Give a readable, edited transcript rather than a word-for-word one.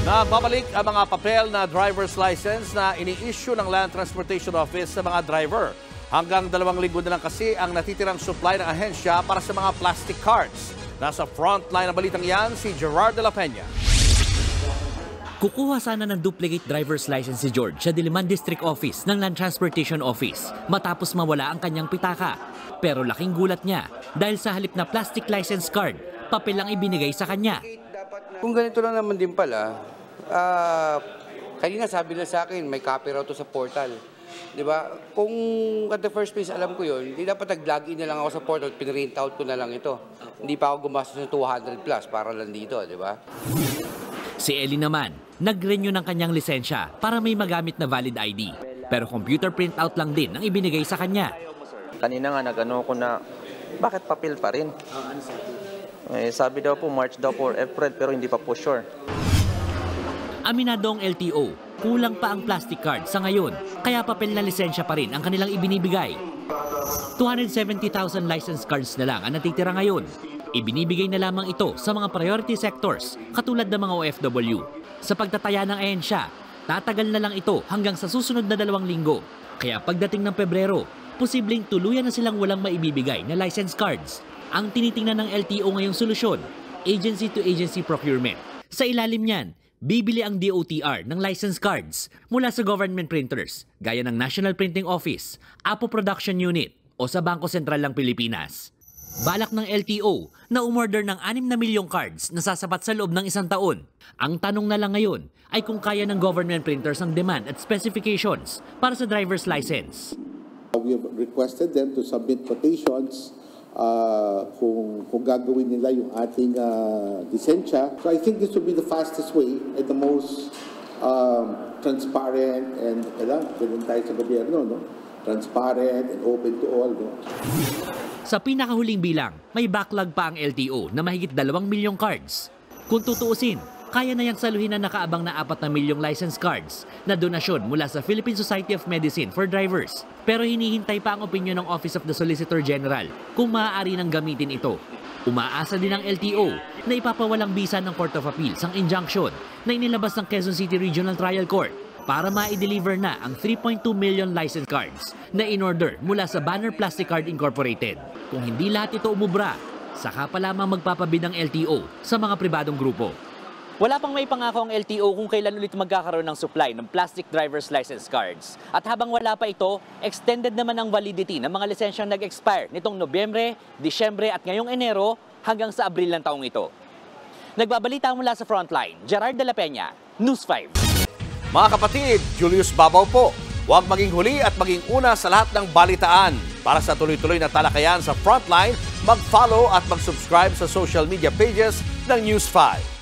Nagbabalik ang mga papel na driver's license na ini-issue ng Land Transportation Office sa mga driver. Hanggang 2 linggo na lang kasi ang natitirang supply ng ahensya para sa mga plastic cards. Nasa frontline ng balitang yan si Gerard de la Peña. Kukuha sana ng duplicate driver's license si George sa Diliman District Office ng Land Transportation Office matapos mawala ang kanyang pitaka. Pero laking gulat niya dahil sa halip na plastic license card, papel ang ibinigay sa kanya. Kung ganito lang naman din pala, kanina sabi na sa akin, may copy raw to sa portal. Di ba? Kung at the first place alam ko yun, hindi dapat nag-login na lang ako sa portal, pinrint out ko na lang ito. Hindi pa ako gumastos ng 200 plus para lang dito, di ba? Si Ellie naman, nag-renew ng kanyang lisensya para may magamit na valid ID. Pero computer printout lang din ang ibinigay sa kanya. Kanina nga nag-ano ko na, bakit papel pa rin? Sabi daw po, March daw po, April, pero hindi pa po sure. Aminado ang LTO, kulang pa ang plastic card sa ngayon, kaya papel na lisensya pa rin ang kanilang ibinibigay. 270,000 license cards na lang ang natitira ngayon. Ibinibigay na lamang ito sa mga priority sectors katulad ng mga OFW. Sa pagtataya ng ahensya, tatagal na lang ito hanggang sa susunod na 2 linggo. Kaya pagdating ng Pebrero, posibleng tuluyan na silang walang maibibigay na license cards. Ang tinitingnan ng LTO ngayong solusyon, agency-to-agency procurement. Sa ilalim niyan, bibili ang DOTR ng license cards mula sa government printers gaya ng National Printing Office, Apo Production Unit o sa Bangko Sentral ng Pilipinas. Balak ng LTO na umorder ng 6 na milyong cards na sasapat sa loob ng 1 taon. Ang tanong na lang ngayon ay kung kaya ng government printers ang demand at specifications para sa driver's license. We have requested them to submit quotations kung gagawin nila yung ating lisensya. So I think this will be the fastest way and the most transparent and ganun tayo sa gobyerno, no? Transparent and open to all. No? Sa pinakahuling bilang, may backlog pa ang LTO na mahigit 2 milyong cards. Kung tutuusin, kaya na yang saluhin na nakaabang na 4 na milyong license cards na donasyon mula sa Philippine Society of Medicine for Drivers. Pero hinihintay pa ang opinyon ng Office of the Solicitor General kung maaari nang gamitin ito. Umaasa din ang LTO na ipapawalang bisa ng Court of Appeals ang injunction na inilabas ng Quezon City Regional Trial Court para ma-deliver na ang 3.2 million license cards na in-order mula sa Banner Plastic Card Incorporated. Kung hindi lahat ito umubra, saka pa lamang magpapabid ang LTO sa mga pribadong grupo. Wala pang may pangako ang LTO kung kailan ulit magkakaroon ng supply ng plastic driver's license cards. At habang wala pa ito, extended naman ang validity ng mga lisensyang nag-expire nitong Nobyembre, Disyembre at ngayong Enero hanggang sa Abril ng taong ito. Nagbabalita mula sa Frontline, Gerard de la Peña, News 5. Mga kapatid, Julius Babaw po. Huwag maging huli at maging una sa lahat ng balitaan. Para sa tuloy-tuloy na talakayan sa Frontline, mag-follow at mag-subscribe sa social media pages ng News 5.